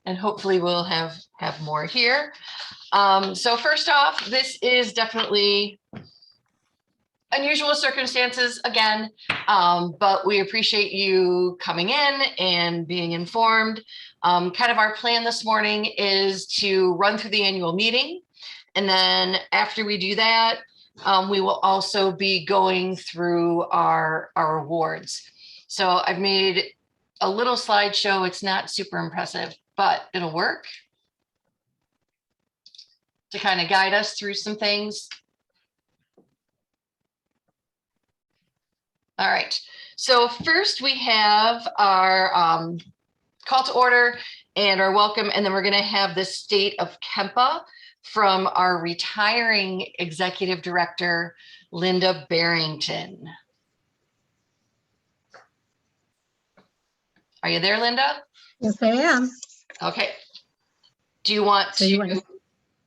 and hopefully we'll have more here. So first off, this is definitely unusual circumstances again, but we appreciate you coming in and being informed. Kind of our plan this morning is to run through the annual meeting. And then after we do that, we will also be going through our awards. So I've made a little slideshow. It's not super impressive, but it'll work to kind of guide us through some things. All right, so first we have our call to order and our welcome, and then we're going to have the state of KEMPA from our retiring executive director, Linda Barrington. Are you there, Linda? Yes, I am. Okay. Do you want to?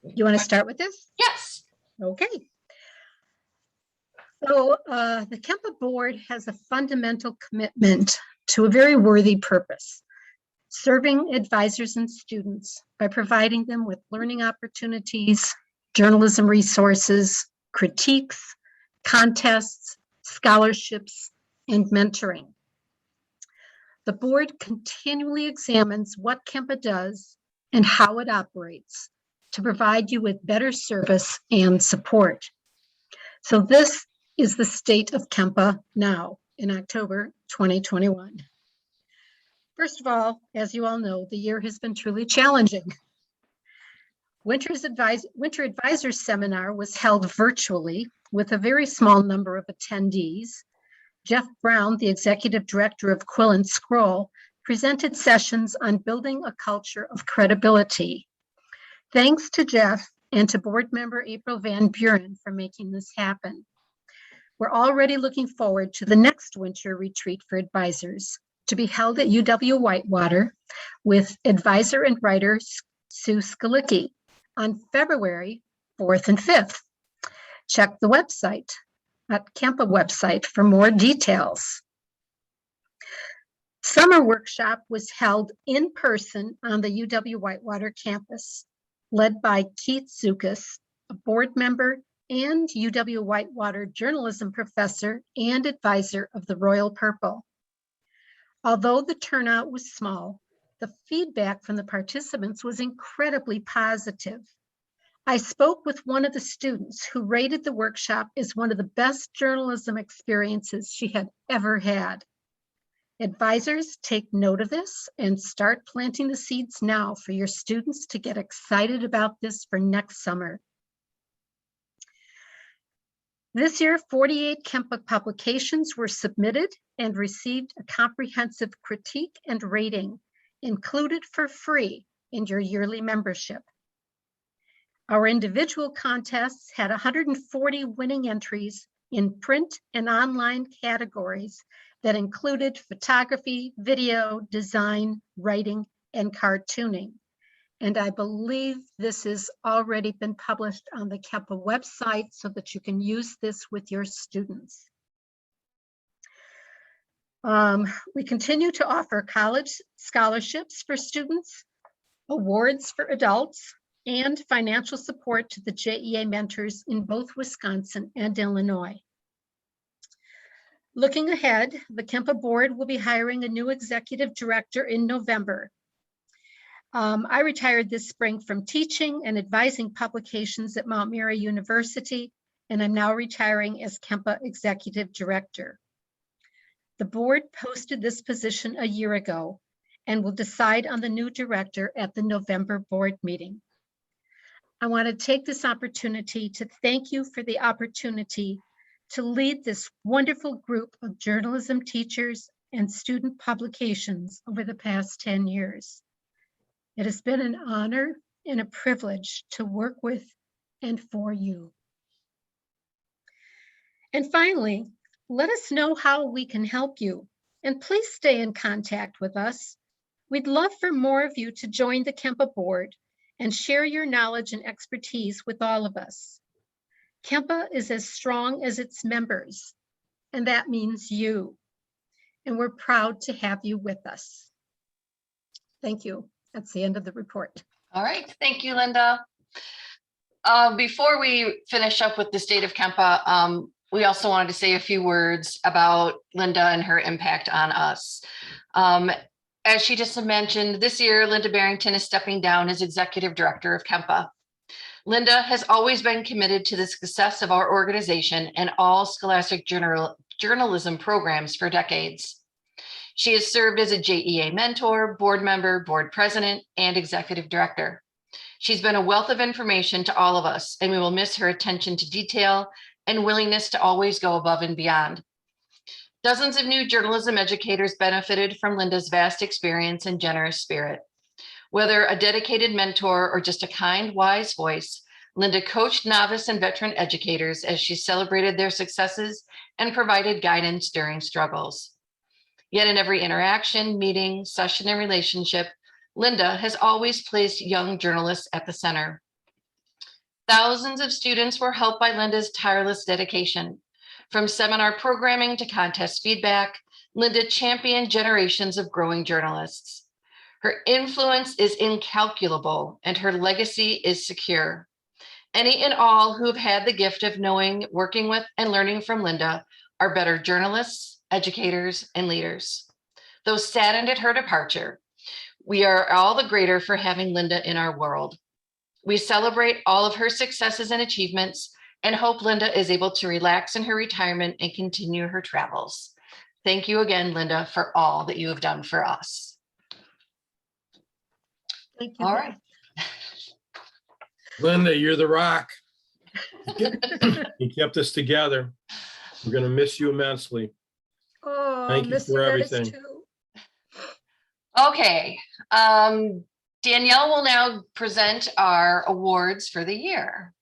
You want to start with this? Yes. Okay. So the KEMPA board has a fundamental commitment to a very worthy purpose, serving advisors and students by providing them with learning opportunities, journalism resources, critiques, contests, scholarships, and mentoring. The board continually examines what KEMPA does and how it operates to provide you with better service and support. So this is the state of KEMPA now in October 2021. First of all, as you all know, the year has been truly challenging. Winter Advisors Seminar was held virtually with a very small number of attendees. Jeff Brown, the executive director of Quill and Scroll, presented sessions on building a culture of credibility. Thanks to Jeff and to board member April Van Buren for making this happen. We're already looking forward to the next winter retreat for advisors to be held at UW-Whitewater with advisor and writer Sue Skalicki on February 4th and 5th. Check the website at KEMPA website for more details. Summer workshop was held in person on the UW-Whitewater campus, led by Keith Zukas, a board member and UW-Whitewater journalism professor and advisor of the Royal Purple. Although the turnout was small, the feedback from the participants was incredibly positive. I spoke with one of the students who rated the workshop as one of the best journalism experiences she had ever had. Advisors, take note of this and start planting the seeds now for your students to get excited about this for next summer. This year, 48 KEMPA publications were submitted and received a comprehensive critique and rating included for free in your yearly membership. Our individual contests had 140 winning entries in print and online categories that included photography, video, design, writing, and cartooning. And I believe this has already been published on the KEMPA website so that you can use this with your students. We continue to offer college scholarships for students, awards for adults, and financial support to the JEA mentors in both Wisconsin and Illinois. Looking ahead, the KEMPA board will be hiring a new executive director in November. I retired this spring from teaching and advising publications at Mount Mary University, and I'm now retiring as KEMPA executive director. The board posted this position a year ago and will decide on the new director at the November board meeting. I want to take this opportunity to thank you for the opportunity to lead this wonderful group of journalism teachers and student publications over the past 10 years. It has been an honor and a privilege to work with and for you. And finally, let us know how we can help you, and please stay in contact with us. We'd love for more of you to join the KEMPA board and share your knowledge and expertise with all of us. KEMPA is as strong as its members, and that means you. And we're proud to have you with us. Thank you. That's the end of the report. All right, thank you, Linda. Before we finish up with the state of KEMPA, we also wanted to say a few words about Linda and her impact on us. As she just mentioned, this year, Linda Barrington is stepping down as executive director of KEMPA. Linda has always been committed to the success of our organization and all scholastic journalism programs for decades. She has served as a JEA mentor, board member, board president, and executive director. She's been a wealth of information to all of us, and we will miss her attention to detail and willingness to always go above and beyond. Dozens of new journalism educators benefited from Linda's vast experience and generous spirit. Whether a dedicated mentor or just a kind, wise voice, Linda coached novice and veteran educators as she celebrated their successes and provided guidance during struggles. Yet in every interaction, meeting, session, and relationship, Linda has always placed young journalists at the center. Thousands of students were helped by Linda's tireless dedication. From seminar programming to contest feedback, Linda championed generations of growing journalists. Her influence is incalculable and her legacy is secure. Any and all who have had the gift of knowing, working with, and learning from Linda are better journalists, educators, and leaders. Though saddened at her departure, we are all the greater for having Linda in our world. We celebrate all of her successes and achievements and hope Linda is able to relax in her retirement and continue her travels. Thank you again, Linda, for all that you have done for us. Thank you. All right. Linda, you're the rock. You kept us together. We're going to miss you immensely. Oh, Thank you miss for you guys everything. too. Okay. Danielle will now present our awards for the year.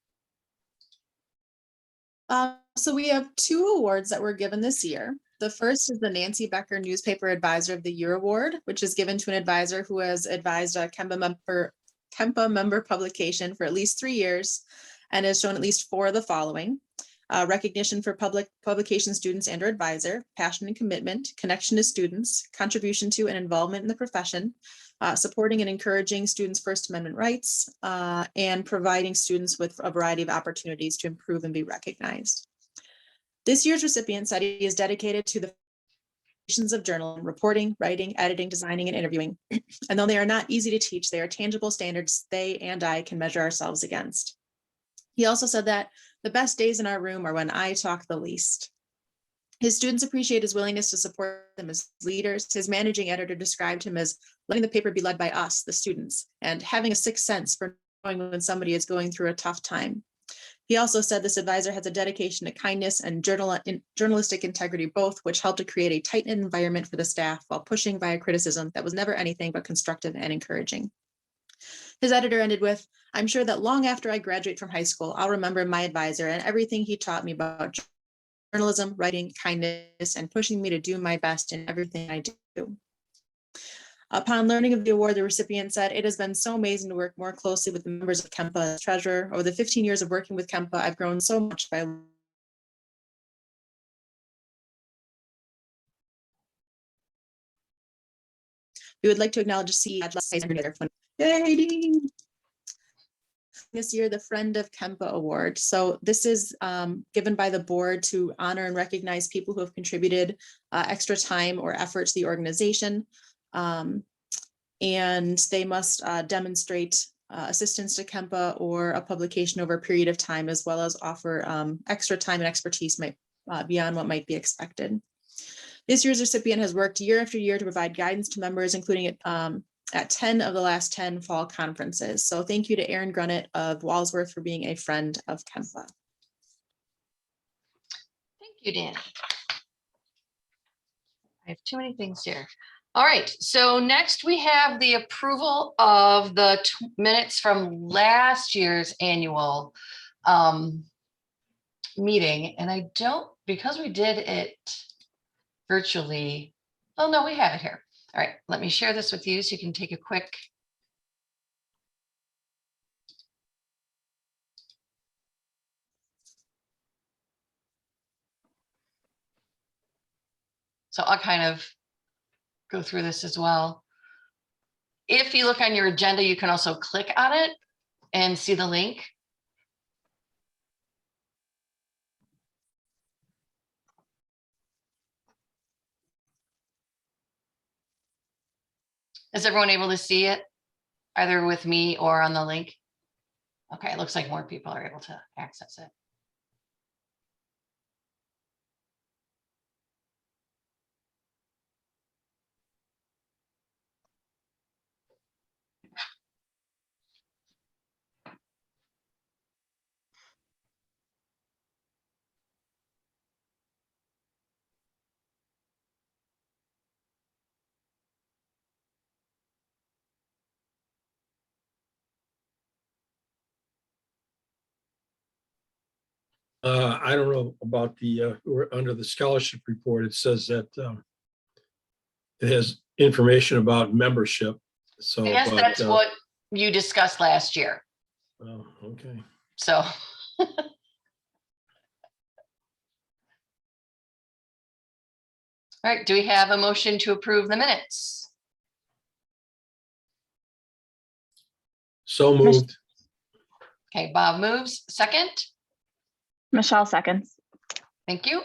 So we have 2 awards that were given this year. The first is the Nancy Becker Newspaper Advisor of the Year Award, which is given to an advisor who has advised a KEMPA member publication for at least 3 years and has shown at least 4 of the following: recognition for public publication students and/or advisor, passion and commitment, connection to students, contribution to and involvement in the profession, supporting and encouraging students' First Amendment rights, and providing students with a variety of opportunities to improve and be recognized. This year's recipient study is dedicated to the foundations of journalism: reporting, writing, editing, designing, and interviewing. And though they are not easy to teach, they are tangible standards they and I can measure ourselves against. He also said that the best days in our room are when I talk the least. His students appreciate his willingness to support them as leaders. His managing editor described him as letting the paper be led by us, the students, and having a sixth sense for knowing when somebody is going through a tough time. He also said this advisor has a dedication to kindness and journalistic integrity, both which helped to create a tight-knit environment for the staff while pushing via criticism that was never anything but constructive and encouraging. His editor ended with, "I'm sure that long after I graduate from high school, I'll remember my advisor and everything he taught me about journalism, writing, kindness, and pushing me to do my best in everything I do." Upon learning of the award, the recipient said, "It has been so amazing to work more closely with the members of KEMPA as treasurer. Over the 15 years of working with KEMPA, I've grown so much by We would like to acknowledge CEO. Yay, Dean. This year, the Friend of KEMPA Award. So this is given by the board to honor and recognize people who have contributed extra time or effort to the organization. And they must demonstrate assistance to KEMPA or a publication over a period of time, as well as offer extra time and expertise beyond what might be expected. This year's recipient has worked year after year to provide guidance to members, including at 10 of the last 10 fall conferences. So thank you to Erin Grunnett of Walsworth for being a friend of KEMPA. Thank you, Dan. I have too many things here. All right, so next we have the approval of the minutes from last year's annual meeting. And I don't, because we did it virtually, oh no, we have it here. All right, let me share this with you so you can take a quick. So I'll kind of go through this as well. if you look on your agenda, you can also click on it and see the link. Is everyone able to see it, either with me or on the link? Okay, it looks like more people are able to access it. I don't know about the, under the scholarship report, it says that it has information about membership. So, I guess but, that's what you discussed last year. oh, okay. So. All right, do we have a motion to approve the minutes? So moved. Okay, Bob moves, second. Michelle seconds. Thank you.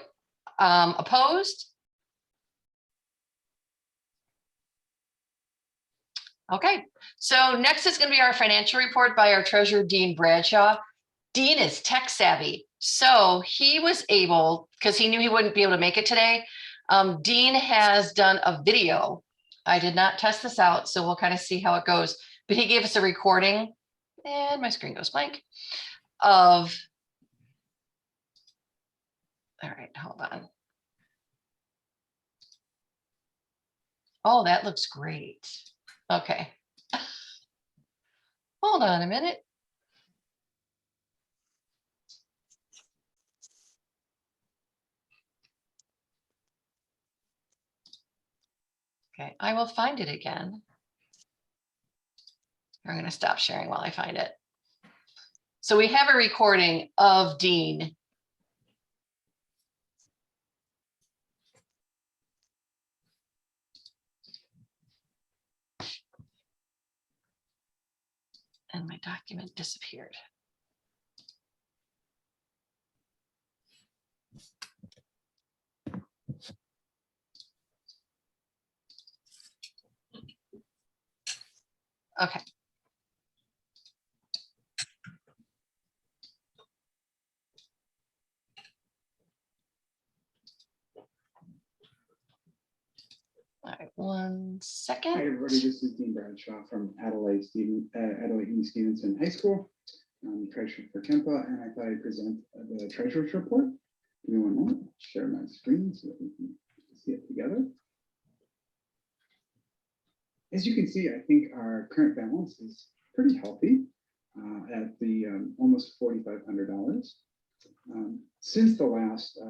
Opposed? Okay, so next is going to be our financial report by our treasurer, Dean Bradshaw. Dean is tech savvy, so he was able, because he knew he wouldn't be able to make it today. Dean has done a video. I did not test this out, so we'll kind of see how it goes. But he gave us a recording, and my screen goes blank, of, all right, hold on. Oh, that looks great. Okay. Hold on a minute. Okay, I will find it again. I'm going to stop sharing while I find it. So we have a recording of Dean. And my document disappeared. Okay. All right, 1 second. Hi, everybody. This is Dean Bradshaw from Adelaide E. Stevenson High School. I'm treasurer for KEMPA, and I thought I'd present the treasurer's report. Give me 1 moment. I'll share my screen so that we can see it together. As you can see, I think our current balance is pretty healthy at the almost $4,500. Since the last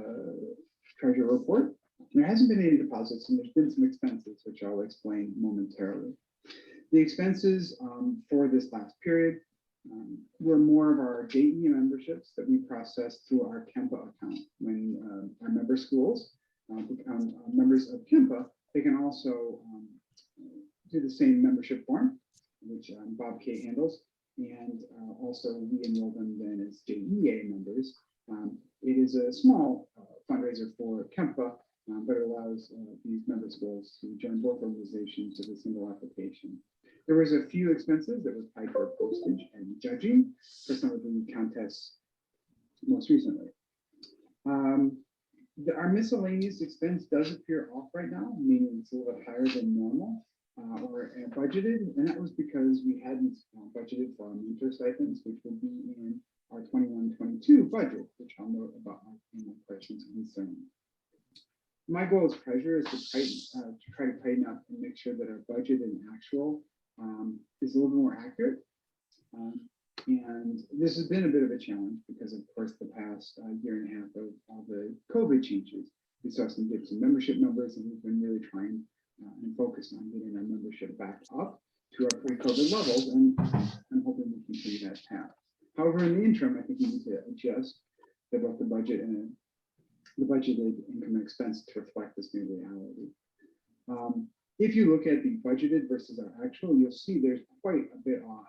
treasurer report, there hasn't been any deposits, and there's been some expenses, which I'll explain momentarily. The expenses for this last period were more of our JE memberships that we processed through our KEMPA account. When our member schools become members of KEMPA, they can also do the same membership form, which Bob K handles, and also we enroll them then as JEA members. It is a small fundraiser for KEMPA, but it allows these member schools to join both organizations with a single application. There was a few expenses that was tied for postage and judging for some of the contests most recently. Our miscellaneous expense does appear off right now, meaning it's a little bit higher than normal or budgeted, and that was because we hadn't budgeted for our mentor stipends, which will be in our 21-22 budget, which I'll note about my questions and concerns. My goal as treasurer is to try to tighten up and make sure that our budget and actual is a little more accurate. And this has been a bit of a challenge because, of course, the past year and a half of all the COVID changes, we saw some dips in membership numbers, and we've been really trying and focused on getting our membership back up to our pre-COVID levels, and I'm hoping we continue that path. However, in the interim, I think we need to adjust both the budget and the budgeted income and expense to reflect this new reality. If you look at the budgeted versus our actual, you'll see there's quite a bit off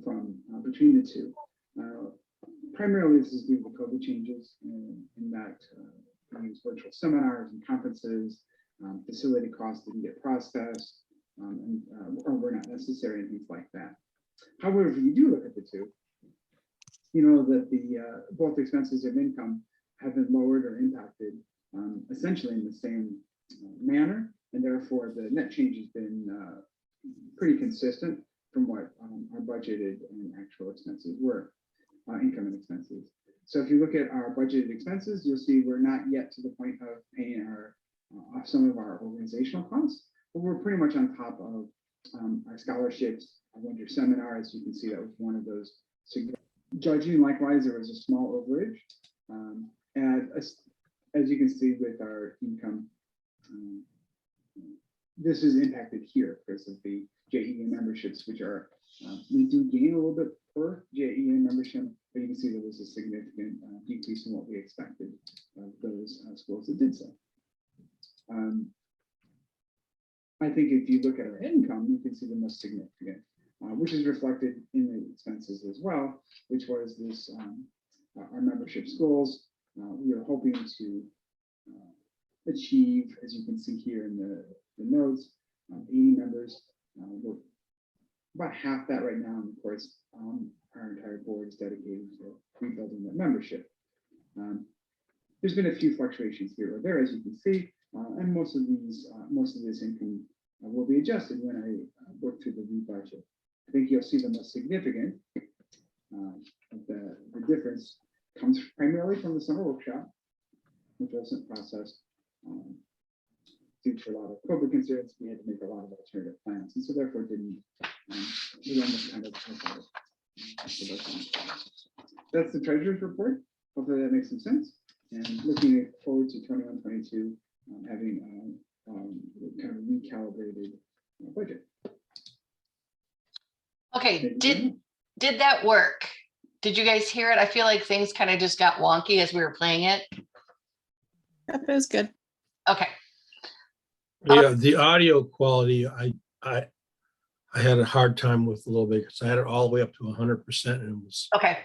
from between the two. Primarily, this is due to COVID changes in that we use virtual seminars and conferences, facility costs didn't get processed, or were not necessary and things like that. However, if you do look at the two, you know that the both expenses and income have been lowered or impacted essentially in the same manner, and therefore the net change has been pretty consistent from what our budgeted and actual expenses were, income and expenses. So if you look at our budgeted expenses, you'll see we're not yet to the point of paying off some of our organizational costs, but we're pretty much on top of our scholarships, our winter seminar. As you can see, that was one of those. Judging, likewise, there was a small overage. And as you can see with our income, this is impacted here because of the JEA memberships, which are, we do gain a little bit per JEA membership, but you can see there was a significant decrease in what we expected of those schools that did so. I think if you look at our income, you can see the most significant, which is reflected in the expenses as well, which was this, our membership schools. We are hoping to achieve, as you can see here in the notes, 80 members. We're about half that right now, and of course, our entire board is dedicated to rebuilding that membership. There's been a few fluctuations here or there, as you can see, and most of this income will be adjusted when I work through the new budget. I think you'll see the most significant the difference comes primarily from the summer workshop, which wasn't processed due to a lot of COVID concerns. We had to make a lot of alternative plans, and so therefore didn't. We almost kind of that's the treasurer's report. Hopefully that makes some sense. And looking forward to 21-22, having kind of recalibrated budget. Okay, did that work? Did you guys hear it? I feel like things kind of just got wonky as we were playing it. That was good. Okay. Yeah, the audio quality, I had a hard time with a little bit because I had it all the way up to 100% and it was. Okay.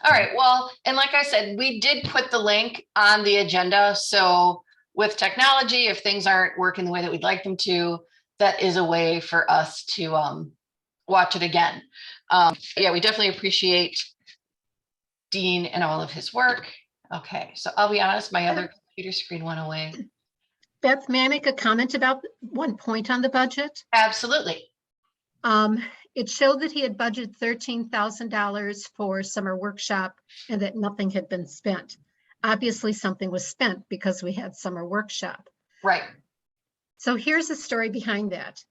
All right. Well, and like I said, we did put the link on the agenda. So with technology, if things aren't working the way that we'd like them to, that is a way for us to watch it again. Yeah, we definitely appreciate Dean and all of his work. Okay. So I'll be honest, my other computer screen went away. Beth, may I make a comment about one point on the budget? Absolutely. It showed that he had budgeted $13,000 for summer workshop and that nothing had been spent. Obviously, something was spent because we had summer workshop. Right. So here's the story behind that.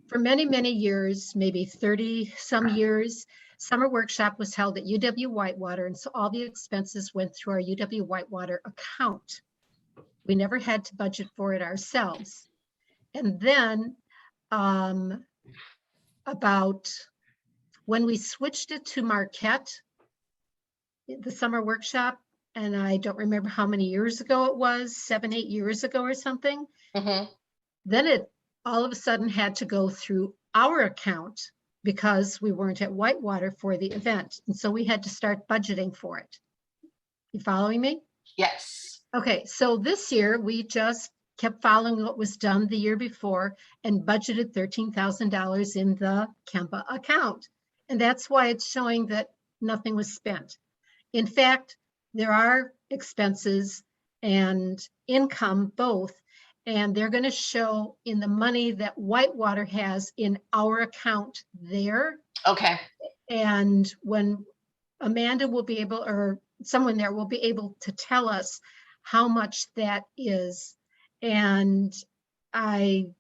For many, many years, maybe 30 some years, summer workshop was held at UW Whitewater, and so all the expenses went through our UW Whitewater account. We never had to budget for it ourselves. And then about when we switched it to Marquette, the summer workshop, and I don't remember how many years ago it was, 7, 8 years ago or something, then it all of a sudden had to go through our account because we weren't at Whitewater for the event. And so we had to start budgeting for it. You following me? Yes. Okay, so this year we just kept following what was done the year before and budgeted $13,000 in the KEMPA account. And that's why it's showing that nothing was spent. In fact, there are expenses and income both, and they're going to show in the money that Whitewater has in our account there. Okay. And when Amanda will be able, or someone there will be able to tell us how much that is. And I'm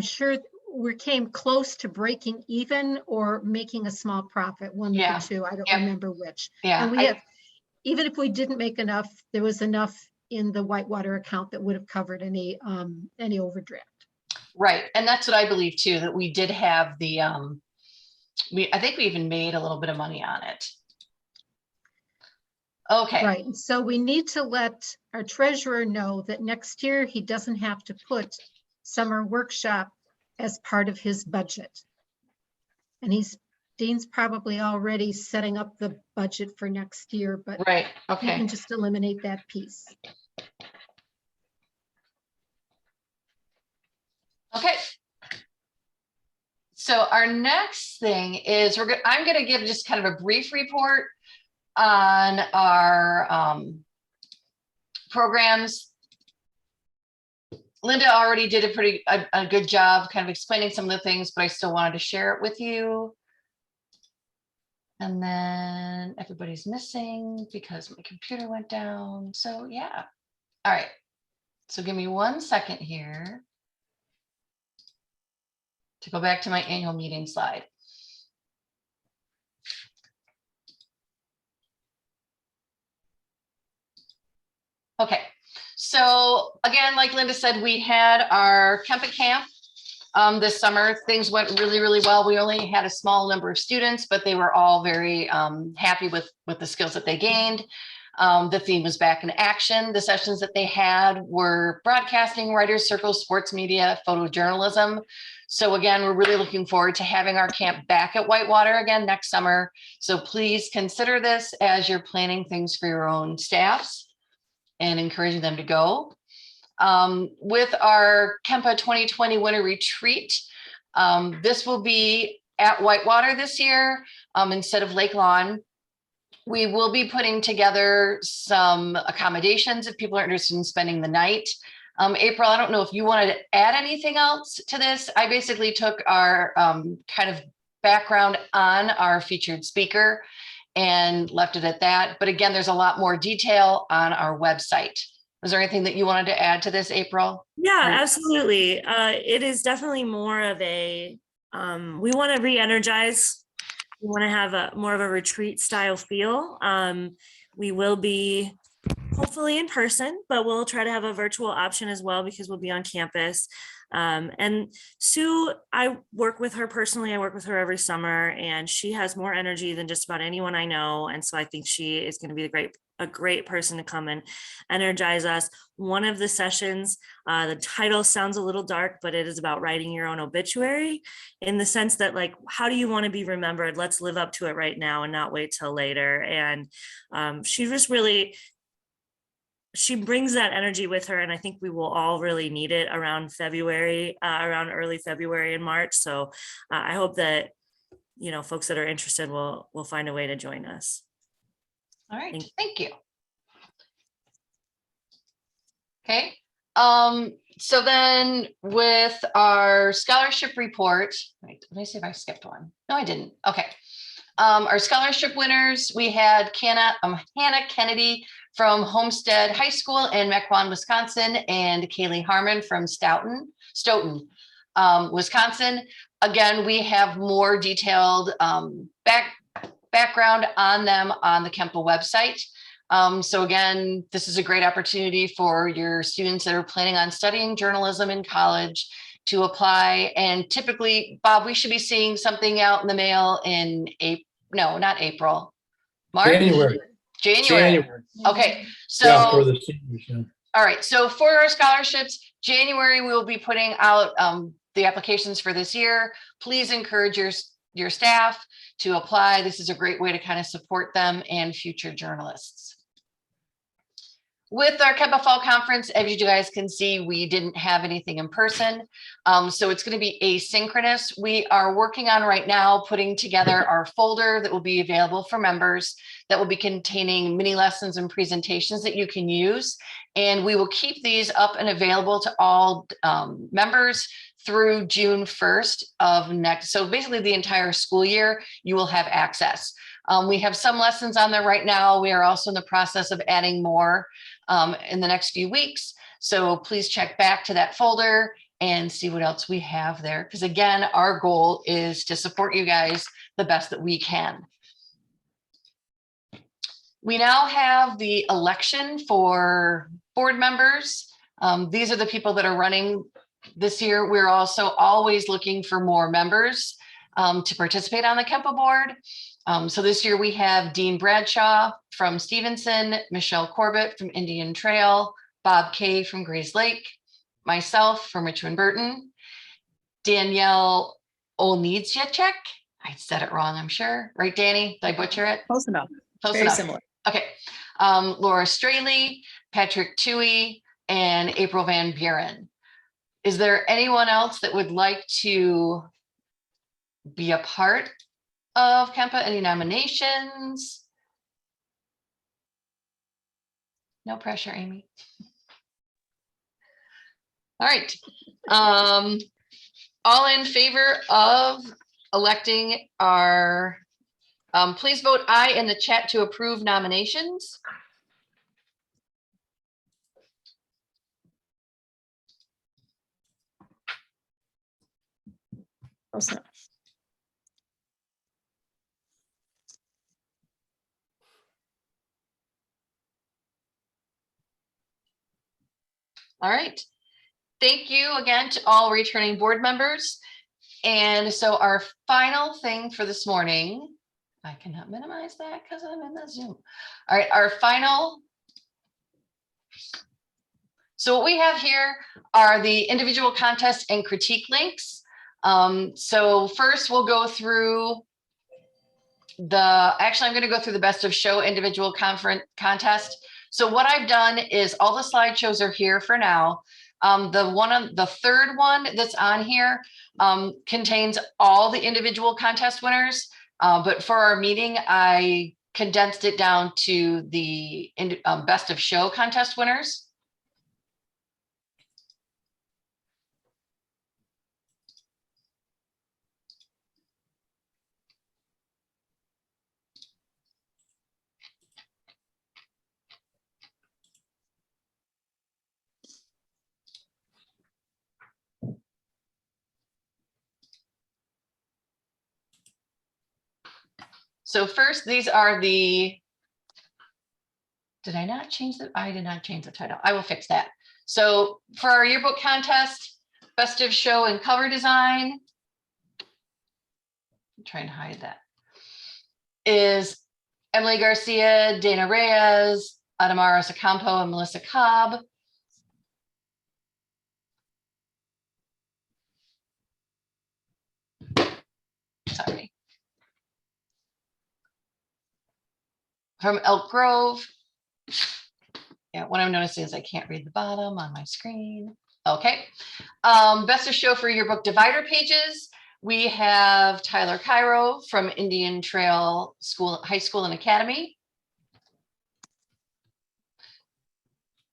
sure we came close to breaking even or making a small profit, one of the two. I don't remember which. Yeah. And we had, even if we didn't make enough, there was enough in the Whitewater account that would have covered any overdraft. Right. And that's what I believe too, that we did have the, I think we even made a little bit of money on it. Okay. Right. And so we need to let our treasurer know that next year he doesn't have to put summer workshop as part of his budget. And Dean's probably already setting up the budget for next year, but Right, you okay. can just eliminate that piece. Okay. So our next thing is I'm going to give just kind of a brief report on our programs. Linda already did a good job kind of explaining some of the things, but I still wanted to share it with you. And then everybody's missing because my computer went down. So yeah. All right. So give me 1 second here to go back to my annual meeting slide. Okay, so again, like Linda said, we had our KEMPA camp this summer. Things went really, really well. We only had a small number of students, but they were all very happy with the skills that they gained. The theme was back in action. The sessions that they had were broadcasting, writers circles, sports media, photojournalism. So again, we're really looking forward to having our camp back at Whitewater again next summer. So please consider this as you're planning things for your own staffs and encouraging them to go. With our KEMPA 2020 Winter Retreat, this will be at Whitewater this year instead of Lake Lawn. We will be putting together some accommodations if people are interested in spending the night. April, I don't know if you wanted to add anything else to this. I basically took our kind of background on our featured speaker and left it at that. But again, there's a lot more detail on our website. Was there anything that you wanted to add to this, April? Yeah, absolutely. It is definitely more of a, we want to re-energize. We want to have more of a retreat style feel. We will be hopefully in person, but we'll try to have a virtual option as well because we'll be on campus. And Sue, I work with her personally. I work with her every summer, and she has more energy than just about anyone I know. And so I think she is going to be a great person to come and energize us. One of the sessions, the title sounds a little dark, but it is about writing your own obituary, in the sense that, like, how do you want to be remembered? Let's live up to it right now and not wait till later. And she brings that energy with her, and I think we will all really need it around February, around early February and March. So I hope that, folks that are interested will find a way to join us. All right, thank you. Okay, so then with our scholarship report, let me see if I skipped one. No, I didn't. Okay. Our scholarship winners, we had Hannah Kennedy from Homestead High School in Mequon, Wisconsin, and Kaylee Harmon from Stoughton, Wisconsin. Again, we have more detailed background on them on the KEMPA website. So again, this is a great opportunity for your students that are planning on studying journalism in college to apply. And typically, Bob, we should be seeing something out in the mail in not April, March? January. Okay, so Yeah, for the seniors, yeah. All right, so for our scholarships, January, we will be putting out the applications for this year. Please encourage your staff to apply. This is a great way to kind of support them and future journalists. With our KEMPA Fall Conference, as you guys can see, we didn't have anything in person. So it's going to be asynchronous. We are working on right now putting together our folder that will be available for members, that will be containing mini lessons and presentations that you can use. And we will keep these up and available to all members through June 1st of next. So basically the entire school year, you will have access. We have some lessons on there right now. We are also in the process of adding more in the next few weeks. So please check back to that folder and see what else we have there. Because again, our goal is to support you guys the best that we can. We now have the election for board members. These are the people that are running this year. We're also always looking for more members to participate on the KEMPA board. So this year we have Dean Bradshaw from Stevenson, Michelle Corbett from Indian Trail, Bob Kay from Grays Lake, myself from Richmond Burton, Danielle Olnidziak. I said it wrong, I'm sure. Right, Danny? Did I butcher it? Close enough. Close Very enough. similar. Okay. Laura Straley, Patrick Toohey, and April Van Buren. Is there anyone else that would like to be a part of KEMPA? Any nominations? No pressure, Amy. All right. All in favor of electing our, please vote aye in the chat to approve nominations. Close enough. All right. Thank you again to all returning board members. And so our final thing for this morning, I cannot minimize that because I'm in the Zoom. All right, our final. So what we have here are the individual contest and critique links. So first we'll go through actually I'm going to go through the best of show individual contest. So what I've done is all the slideshows are here for now. The third one that's on here contains all the individual contest winners. But for our meeting, I condensed it down to the best of show contest winners. So first, these are did I not change the, I did not change the title. I will fix that. So for our yearbook contest, best of show and cover design, I'm trying to hide that, is Emily Garcia, Dana Reyes, Adamara Sacampo, and Melissa Cobb. Sorry. From Elk Grove. Yeah, what I'm noticing is I can't read the bottom on my screen. Okay. Best of show for yearbook divider pages. We have Tyler Cairo from Indian Trail School, High School and Academy.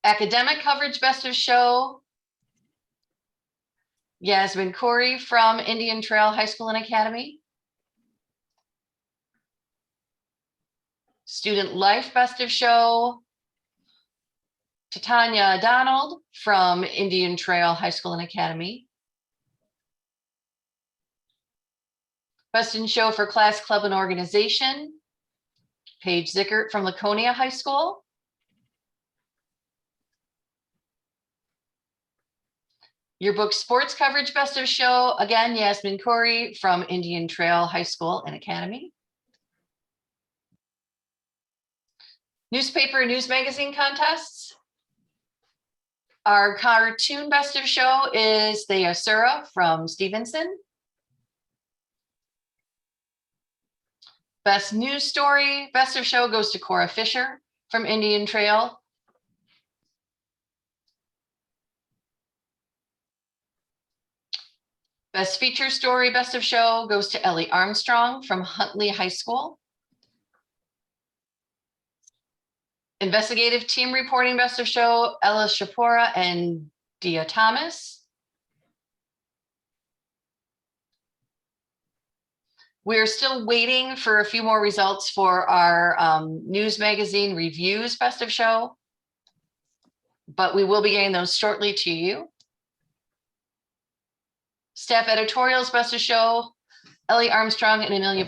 Academic coverage best of show. Yasmin Corey from Indian Trail High School and Academy. Student life best of show. Titania Donald from Indian Trail High School and Academy. Best in show for class, club, and organization. Paige Zickert from Laconia High School. Yearbook sports coverage best of show. Again, Yasmin Corey from Indian Trail High School and Academy. Newspaper and news magazine contests. Our cartoon best of show is The Asura from Stevenson. Best news story, best of show goes to Cora Fisher from Indian Trail. Best feature story, best of show goes to Ellie Armstrong from Huntley High School. Investigative team reporting best of show, Ella Shapora and Dia Thomas. We're still waiting for a few more results for our news magazine reviews best of show, but we will be getting those shortly to you. Staff editorials best of show, Ellie Armstrong and Amelia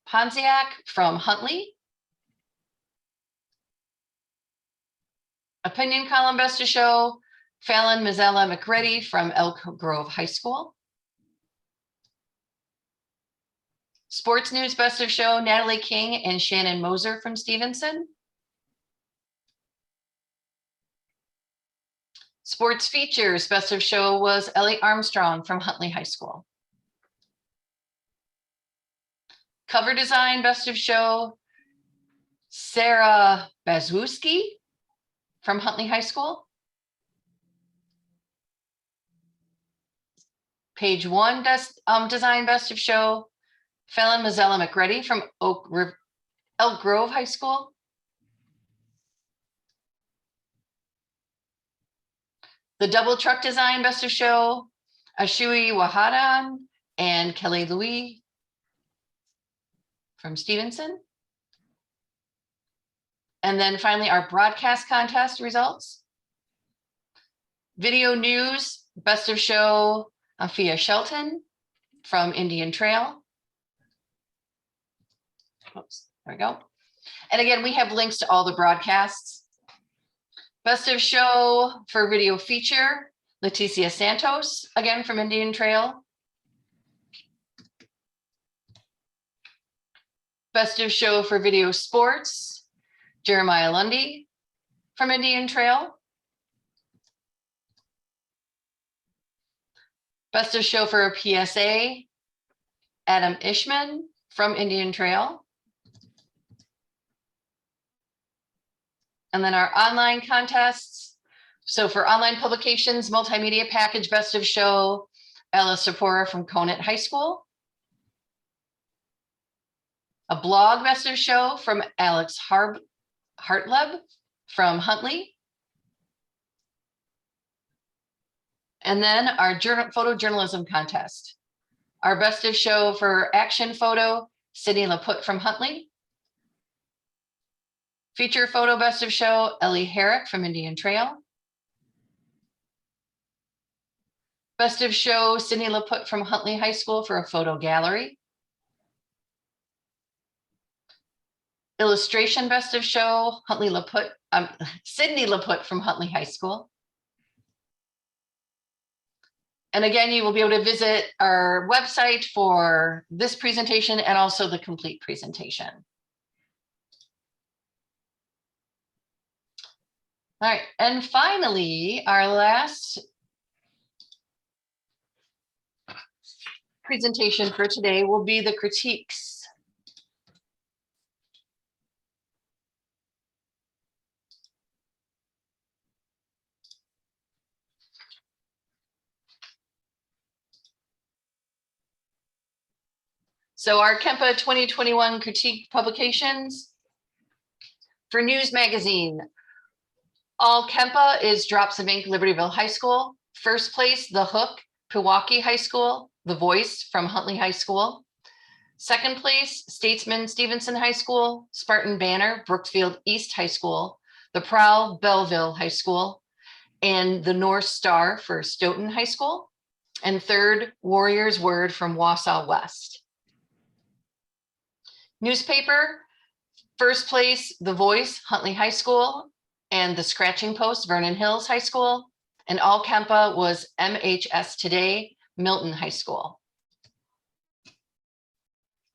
Ponziak from Huntley. Opinion column best of show, Fallon Mazzella McReady from Elk Grove High School. Sports news best of show, Natalie King and Shannon Moser from Stevenson. Sports features, best of show was Ellie Armstrong from Huntley High School. Cover design, best of show, Sarah Bazwowski from Huntley High School. Page one, design, best of show, Fallon Mazzella McReady from Elk Grove High School. The double truck design, best of show, Ashui Wahadan and Kelly Louis from Stevenson. And then finally, our broadcast contest results. Video news, best of show, Afia Shelton from Indian Trail. Oops, there we go. And again, we have links to all the broadcasts. Best of show for video feature, Leticia Santos, again from Indian Trail. Best of show for video sports, Jeremiah Lundy from Indian Trail. Best of show for a PSA, Adam Ishman from Indian Trail. And then our online contests. So for online publications, multimedia package, best of show, Ella Sapora from Conant High School. A blog best of show from Alex Hartleb from Huntley. And then our photojournalism contest. Our best of show for action photo, Sydney Laputte from Huntley. Feature photo best of show, Ellie Herrick from Indian Trail. Best of show, Sydney Laputte from Huntley High School for a photo gallery. Illustration best of show, Sydney Laputte from Huntley High School. And again, you will be able to visit our website for this presentation and also the complete presentation. All right, and finally, our last presentation for today will be the critiques. So our KEMPA 2021 critique publications. For news magazine, all KEMPA is Drops of Ink, Libertyville High School. First place, The Hook, Pewaukee High School. The Voice from Huntley High School. Second place, Statesman Stevenson High School. Spartan Banner, Brookfield East High School. The Prowl, Belleville High School. And the North Star for Stoughton High School. And third, Warrior's Word from Wausau West. Newspaper, first place, The Voice, Huntley High School, and The Scratching Post, Vernon Hills High School, and all KEMPA was MHS Today, Milton High School.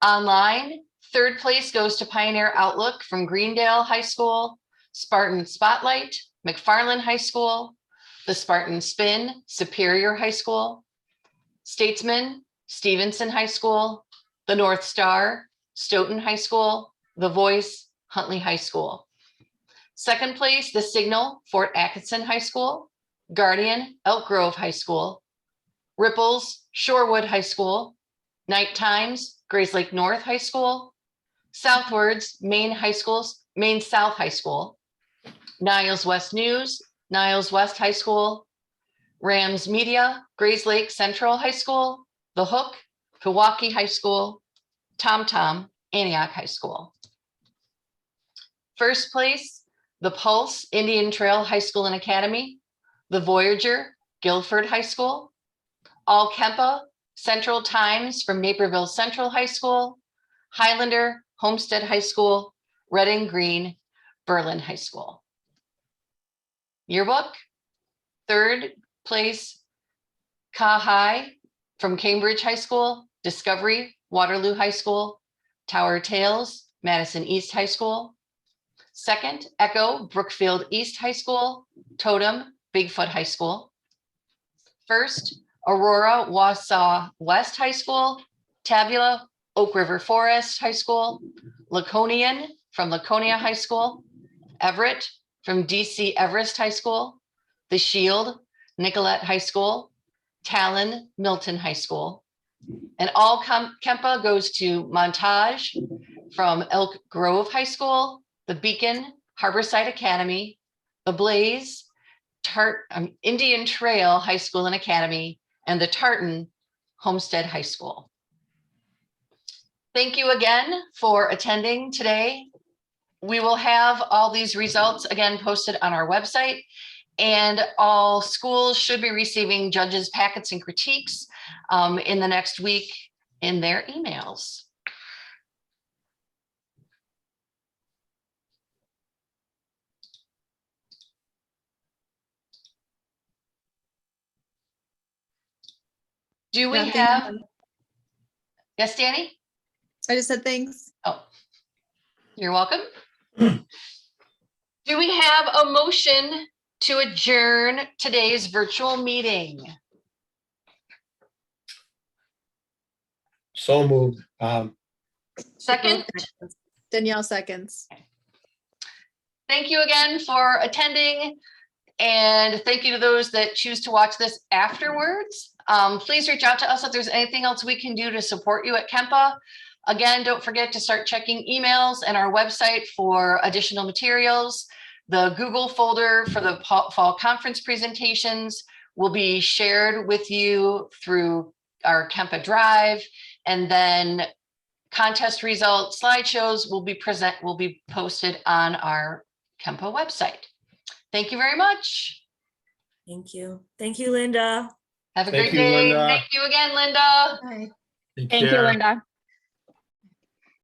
Online, third place goes to Pioneer Outlook from Greendale High School, Spartan Spotlight, McFarland High School, The Spartan Spin, Superior High School, Statesman, Stevenson High School, The North Star, Stoughton High School, The Voice, Huntley High School. Second place, The Signal, Fort Atkinson High School, Guardian, Elk Grove High School, Ripples, Shorewood High School, Night Times, Grayslake North High School, Southwards, Maine South High School, Niles West News, Niles West High School, Rams Media, Grayslake Central High School, The Hook, Pewaukee High School, Tom, Antioch High School. First place, The Pulse, Indian Trail High School and Academy, The Voyager, Guilford High School, All KEMPA, Central Times from Naperville Central High School, Highlander, Homestead High School, Reading Green, Berlin High School. Yearbook, third place, Ka High from Cambridge High School, Discovery, Waterloo High School, Tower Tales, Madison East High School. Second, Echo, Brookfield East High School, Totem, Bigfoot High School. First, Aurora Wausau West High School, Tabula Oak River Forest High School, Laconian from Laconia High School, Everett from DC Everest High School, The Shield, Nicollet High School, Talon, Milton High School. And all KEMPA goes to Montage from Elk Grove High School, The Beacon, Harborside Academy, The Blaze, Indian Trail High School and Academy, and the Tartan Homestead High School. Thank you again for attending today. We will have all these results again posted on our website, and all schools should be receiving judges' packets and critiques in the next week in their emails. Do we Yeah, thank have, you. yes, Danny? I just said thanks. Oh, you're welcome. Do we have a motion to adjourn today's virtual meeting? So moved. Second, Danielle seconds. thank you again for attending. And thank you to those that choose to watch this afterwards. Please reach out to us if there's anything else we can do to support you at KEMPA. Again, don't forget to start checking emails and our website for additional materials. The Google folder for the fall conference presentations will be shared with you through our KEMPA Drive, and then contest results, slideshows will be posted on our KEMPA website. Thank you very much. Thank you. Thank you, Linda. Have a Thank great you, day. Linda. Thank you again, Linda. Take Thank you, care. Linda.